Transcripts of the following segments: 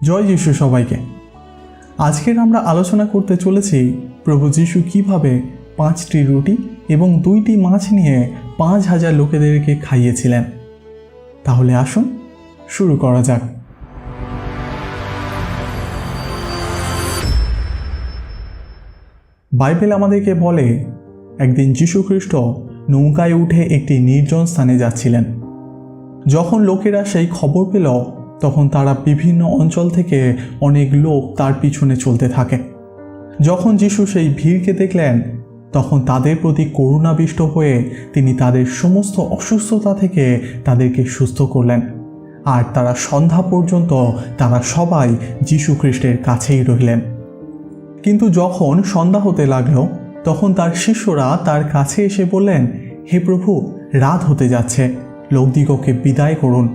জয় যিশু সবাইকে। আজকের আমরা আলোচনা করতে চলেছি প্রভু যিশু কিভাবে 5টি রুটি এবং 2টি মাছ নিয়ে 5,000 লোকেদেরকে খাইয়েছিলেন। তাহলে আসুন শুরু করা যাক। বাইবেল আমাদেরকে বলে একদিন যীশু খ্রিস্ট নৌকায় উঠে একটি নির্জন স্থানে যাচ্ছিলেন। যখন লোকেরা সেই খবর পেল তখন তারা বিভিন্ন অঞ্চল থেকে অনেক লোক তার পিছনে চলতে থাকে। যখন যীশু সেই ভিড়কে দেখলেন তখন তাদের প্রতি করুণাবিষ্ট হয়ে তিনি তাদের সমস্ত অসুস্থতা থেকে তাদেরকে সুস্থ করলেন। আর তারা সন্ধ্যা পর্যন্ত তারা সবাই যীশু খ্রিস্টের কাছেই রইলেন। কিন্তু যখন সন্ধ্যা হতে লাগলো তখন তার শিষ্যরা তার কাছে এসে বললেন, হে প্রভু, রাত হতে যাচ্ছে, লোকদিগকে বিদায় করুন,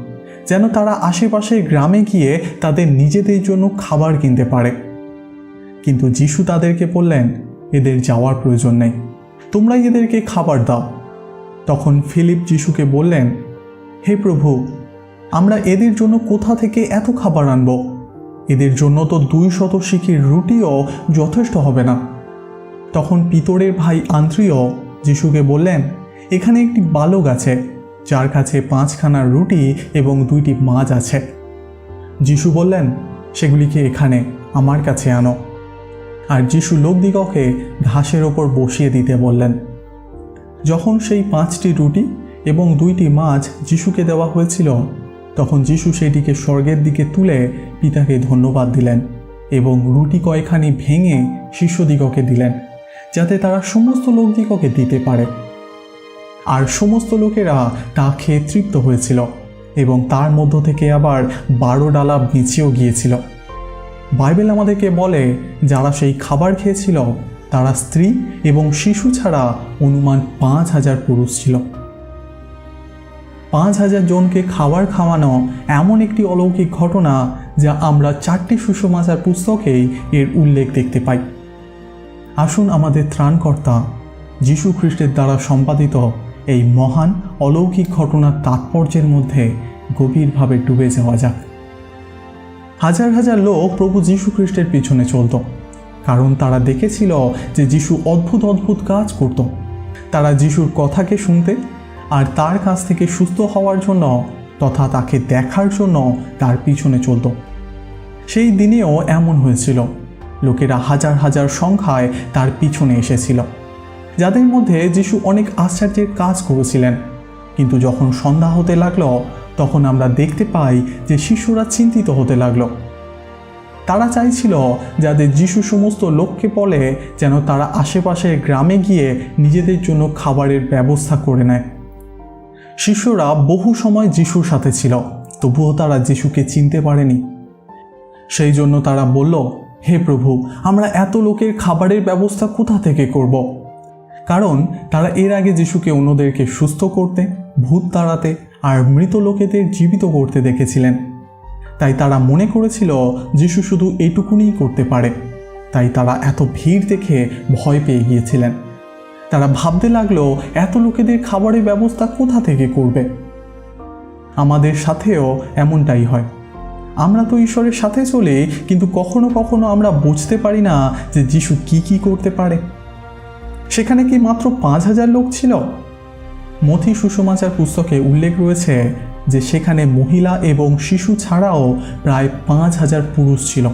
যেন তারা আশেপাশের গ্রামে গিয়ে তাদের নিজেদের জন্য খাবার কিনতে পারে। কিন্তু যীশু তাদেরকে বললেন, এদের যাওয়ার প্রয়োজন নেই, তোমরাই এদেরকে খাবার দাও। তখন ফিলিপ যীশুকে বললেন, হে প্রভু, আমরা এদের জন্য কোথা থেকে এত খাবার আনব? এদের জন্য তো 200 শিখির রুটিও যথেষ্ট হবে না। তখন পিতরের ভাই আন্দ্রিয় যীশুকে বললেন, এখানে একটি বালক আছে যার কাছে 5খানা রুটি এবং 2টি মাছ আছে। যীশু বললেন, সেগুলিকে এখানে আমার কাছে আনো। আর যীশু লোকদিগকে ঘাসের ওপর বসিয়ে দিতে বললেন। যখন সেই 5টি রুটি এবং 2টি মাছ যীশুকে দেওয়া হয়েছিল তখন যীশু সেটিকে স্বর্গের দিকে তুলে পিতাকে ধন্যবাদ দিলেন এবং রুটি কয়খানি ভেঙে শিষ্যদিগকে দিলেন, যাতে তারা সমস্ত লোকদিগকে দিতে পারে। আর সমস্ত লোকেরা তা খেয়ে তৃপ্ত হয়েছিল এবং তার মধ্য থেকে আবার 12 ডালা বেঁচেও গিয়েছিল। বাইবেল আমাদেরকে বলে যারা সেই খাবার খেয়েছিল তারা স্ত্রী এবং শিশু ছাড়া অনুমান 5,000 পুরুষ ছিল। 5,000 জনকে খাবার খাওয়ানো এমন একটি অলৌকিক ঘটনা যা আমরা 4টি সুসমাচার পুস্তকেই এর উল্লেখ দেখতে পাই। আসুন আমাদের ত্রাণকর্তা যীশু খ্রিস্টের দ্বারা সম্পাদিত এই মহান অলৌকিক ঘটনার তাৎপর্যের মধ্যে গভীরভাবে ডুবে যাওয়া যাক। হাজার হাজার লোক প্রভু যীশু খ্রিস্টের পিছনে চলত, কারণ তারা দেখেছিল যে যীশু অদ্ভুত অদ্ভুত কাজ করত। তারা যীশুর কথাকে শুনতে আর তার কাছ থেকে সুস্থ হওয়ার জন্য তথা তাকে দেখার জন্য তার পিছনে চলত। সেই দিনেও এমন হয়েছিল, লোকেরা হাজার হাজার সংখ্যায় তার পিছনে এসেছিল, যাদের মধ্যে যীশু অনেক আশ্চর্যের কাজ করেছিলেন। কিন্তু যখন সন্ধ্যা হতে লাগলো তখন আমরা দেখতে পাই যে শিষ্যরা চিন্তিত হতে লাগলো। তারা চাইছিল যাদের যীশু সমস্ত লোককে বলে যেন তারা আশেপাশের গ্রামে গিয়ে নিজেদের জন্য খাবারের ব্যবস্থা করে নেয়। শিষ্যরা বহু সময় যীশুর সাথে ছিল, তবুও তারা যীশুকে চিনতে পারেনি। সেই জন্য তারা বলল, হে প্রভু, আমরা এত লোকের খাবারের ব্যবস্থা কোথা থেকে করব? কারণ তারা এর আগে যীশুকে অন্যদেরকে সুস্থ করতে, ভূত তাড়াতে আর মৃত লোকেদের জীবিত করতে দেখেছিলেন। তাই তারা মনে করেছিল যীশু শুধু এইটুকুনিই করতে পারে। তাই তারা এত ভিড় দেখে ভয় পেয়ে গিয়েছিলেন। তারা ভাবতে লাগলো, এত লোকেদের খাবারের ব্যবস্থা কোথা থেকে করবে? আমাদের সাথেও এমনটাই হয়। আমরা তো ঈশ্বরের সাথে চলি, কিন্তু কখনো কখনো আমরা বুঝতে পারি না যে যীশু কি করতে পারে। সেখানে কি মাত্র 5,000 লোক ছিল? মথি সুসমাচার পুস্তকে উল্লেখ রয়েছে যে সেখানে মহিলা এবং শিশু ছাড়াও প্রায় 5,000 পুরুষ ছিল।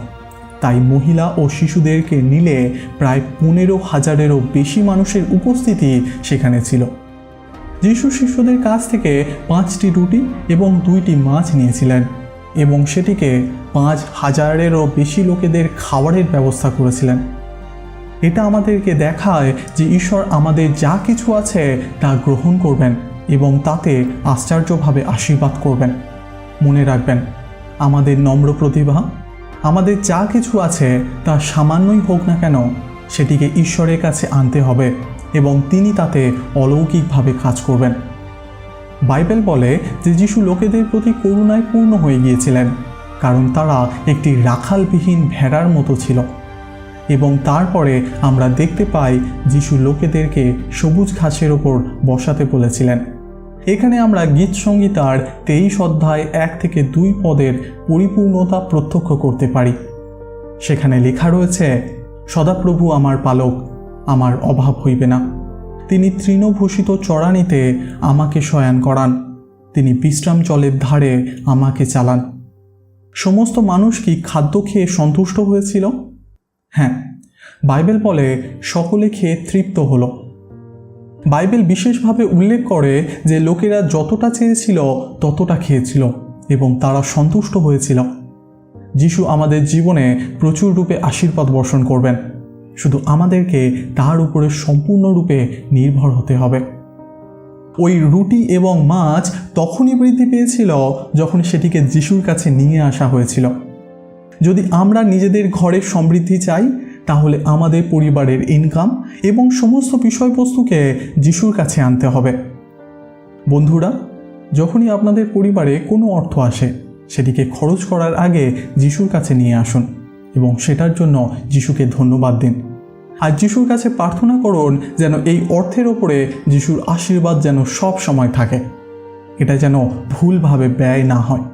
তাই মহিলা ও শিশুদেরকে নিলে প্রায় 15,000-এরও বেশি মানুষের উপস্থিতি সেখানে ছিল। যীশু শিষ্যদের কাছ থেকে 5টি রুটি এবং 2টি মাছ নিয়েছিলেন এবং সেটিকে 5,000-এরও বেশি লোকেদের খাবারের ব্যবস্থা করেছিলেন। এটা আমাদেরকে দেখায় যে ঈশ্বর আমাদের যা কিছু আছে তা গ্রহণ করবেন এবং তাতে আশ্চর্যভাবে আশীর্বাদ করবেন। মনে রাখবেন, আমাদের নম্র প্রতিভা, আমাদের যা কিছু আছে তা সামান্যই হোক না কেন, সেটিকে ঈশ্বরের কাছে আনতে হবে এবং তিনি তাতে অলৌকিকভাবে কাজ করবেন। বাইবেল বলে যে যীশু লোকেদের প্রতি করুণায় পূর্ণ হয়ে গিয়েছিলেন, কারণ তারা একটি রাখালবিহীন ভেড়ার মতো ছিল। এবং তারপরে আমরা দেখতে পাই যীশু লোকেদেরকে সবুজ ঘাসের ওপর বসাতে বলেছিলেন এখানে আমরা গীত সংহিতার 23 অধ্যায় 1 থেকে 2 পদের পরিপূর্ণতা প্রত্যক্ষ করতে পারি। সেখানে লেখা রয়েছে, সদাপ্রভু আমার পালক, আমার অভাব হইবে না। তিনি তৃণভূষিত চড়ানিতে আমাকে শয়ান করান, তিনি বিশ্রাম জলের ধারে আমাকে চালান। সমস্ত মানুষ কি খাদ্য খেয়ে সন্তুষ্ট হয়েছিল? হ্যাঁ, বাইবেল বলে সকলে খেয়ে তৃপ্ত হলো। বাইবেল বিশেষভাবে উল্লেখ করে যে লোকেরা যতটা চেয়েছিল ততটা খেয়েছিল এবং তারা সন্তুষ্ট হয়েছিল। যিশু আমাদের জীবনে প্রচুর রূপে আশীর্বাদ বর্ষণ করবেন, শুধু আমাদেরকে তার উপরে সম্পূর্ণরূপে নির্ভর হতে হবে। ওই রুটি এবং মাছ তখনই বৃদ্ধি পেয়েছিল যখন সেটিকে যিশুর কাছে নিয়ে আসা হয়েছিল। যদি আমরা নিজেদের ঘরের সমৃদ্ধি চাই, তাহলে আমাদের পরিবারের ইনকাম এবং সমস্ত বিষয়বস্তুকে যিশুর কাছে আনতে হবে। বন্ধুরা, যখনই আপনাদের পরিবারে কোনো অর্থ আসে, সেটিকে খরচ করার আগে যিশুর কাছে নিয়ে আসুন এবং সেটার জন্য যিশুকে ধন্যবাদ দিন। আর যিশুর কাছে প্রার্থনা করুন যেন এই অর্থের ওপরে যিশুর আশীর্বাদ যেন সব সময় থাকে, এটা যেন ভুলভাবে ব্যয় না হয়।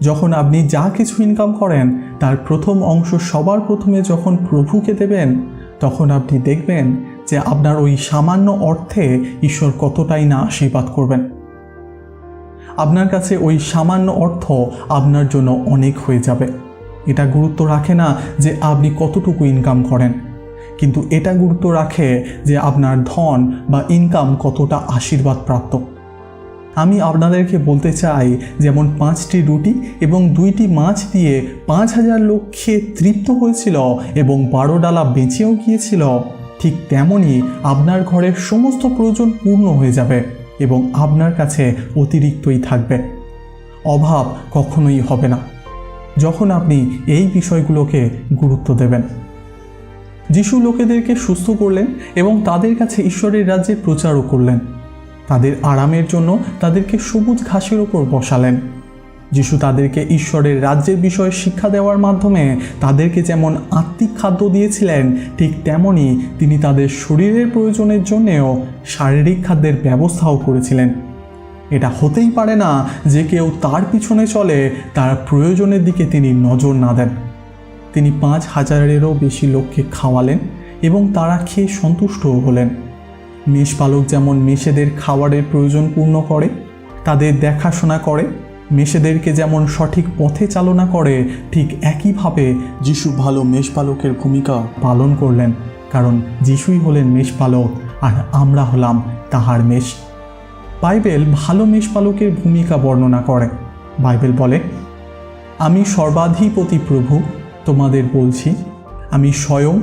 যখন আপনি যা কিছু ইনকাম করেন তার প্রথম অংশ সবার প্রথমে যখন প্রভুকে দেবেন, তখন আপনি দেখবেন যে আপনার ওই সামান্য অর্থে ঈশ্বর কতটাই না আশীর্বাদ করবেন। আপনার কাছে ওই সামান্য অর্থ আপনার জন্য অনেক হয়ে যাবে। এটা গুরুত্ব রাখে না যে আপনি কতটুকু ইনকাম করেন, কিন্তু এটা গুরুত্ব রাখে যে আপনার ধন বা ইনকাম কতটা আশীর্বাদ প্রাপ্ত। আমি আপনাদেরকে বলতে চাই, যেমন 5টি রুটি এবং 2টি মাছ দিয়ে 5000 লোক খেয়ে তৃপ্ত হয়েছিল এবং 12 ডালা বেঁচেও গিয়েছিল, ঠিক তেমনই আপনার ঘরের সমস্ত প্রয়োজন পূর্ণ হয়ে যাবে এবং আপনার কাছে অতিরিক্তই থাকবে। অভাব কখনোই হবে না যখন আপনি এই বিষয়গুলোকে গুরুত্ব দেবেন। যিশু লোকেদেরকে সুস্থ করলেন এবং তাদের কাছে ঈশ্বরের রাজ্যের প্রচারও করলেন। তাদের আরামের জন্য তাদেরকে সবুজ ঘাসের ওপর বসালেন। যিশু তাদেরকে ঈশ্বরের রাজ্যের বিষয়ে শিক্ষা দেওয়ার মাধ্যমে তাদেরকে যেমন আত্মিক খাদ্য দিয়েছিলেন, ঠিক তেমনই তিনি তাদের শরীরের প্রয়োজনের জন্যেও শারীরিক খাদ্যের ব্যবস্থাও করেছিলেন। এটা হতেই পারে না যে কেউ তার পিছনে চলে তার প্রয়োজনের দিকে তিনি নজর না দেন। তিনি 5000-এরও বেশি লোককে খাওয়ালেন এবং তারা খেয়ে সন্তুষ্টও হলেন। মেষপালক যেমন মেষেদের খাবারের প্রয়োজন পূর্ণ করে, তাদের দেখাশোনা করে, মেষেদেরকে যেমন সঠিক পথে চালনা করে, ঠিক একইভাবে যিশু ভালো মেষপালকের ভূমিকা পালন করলেন, কারণ যিশুই হলেন মেষপালক আর আমরা হলাম তাহার মেষ। বাইবেল ভালো মেষপালকের ভূমিকা বর্ণনা করে। বাইবেল বলে, আমি সর্বাধিপতি প্রভু তোমাদের বলছি, আমি স্বয়ং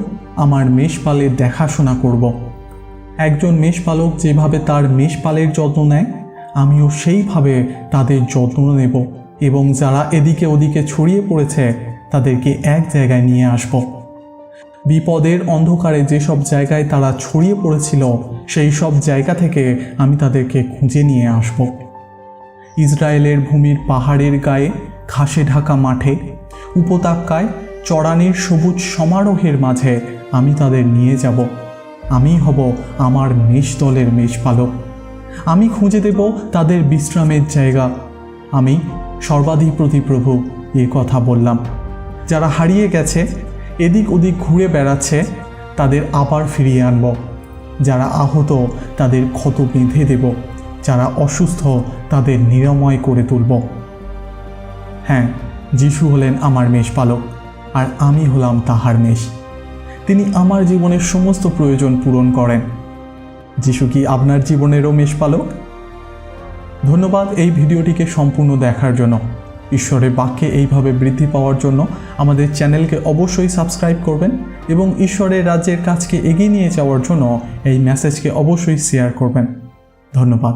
আমার মেষপালের দেখাশোনা করব। একজন মেষপালক যেভাবে তার মেষপালের যত্ন নেয়, আমিও সেইভাবে তাদের যত্ন নেব এবং যারা এদিকে ওদিকে ছড়িয়ে পড়েছে তাদেরকে এক জায়গায় নিয়ে আসব। বিপদের অন্ধকারে যেসব জায়গায় তারা ছড়িয়ে পড়েছিল, সেই সব জায়গা থেকে আমি তাদেরকে খুঁজে নিয়ে আসব। ইসরায়েলের ভূমির পাহাড়ের গায়ে, ঘাসে ঢাকা মাঠে, উপত্যকায়, চড়ানির সবুজ সমারোহের মাঝে আমি তাদের নিয়ে যাব। আমি হব আমার মেষ দলের মেষপালক। আমি খুঁজে দেব তাদের বিশ্রামের জায়গা। আমি সর্বাধিপতি প্রভু এ কথা বললাম। যারা হারিয়ে গেছে, এদিক ওদিক ঘুরে বেড়াচ্ছে, তাদের আবার ফিরিয়ে আনব। যারা আহত তাদের ক্ষত বেঁধে দেব। যারা অসুস্থ তাদের নিরাময় করে তুলব। হ্যাঁ, যিশু হলেন আমার মেষপালক আর আমি হলাম তাহার মেষ। তিনি আমার জীবনের সমস্ত প্রয়োজন পূরণ করেন। যিশু কি আপনার জীবনেরও মেষপালক? ধন্যবাদ এই ভিডিওটিকে সম্পূর্ণ দেখার জন্য। ঈশ্বরের বাক্যে এইভাবে বৃদ্ধি পাওয়ার জন্য আমাদের চ্যানেলকে অবশ্যই সাবস্ক্রাইব করবেন এবং ঈশ্বরের রাজ্যের কাজকে এগিয়ে নিয়ে যাওয়ার জন্য এই মেসেজকে অবশ্যই শেয়ার করবেন। ধন্যবাদ।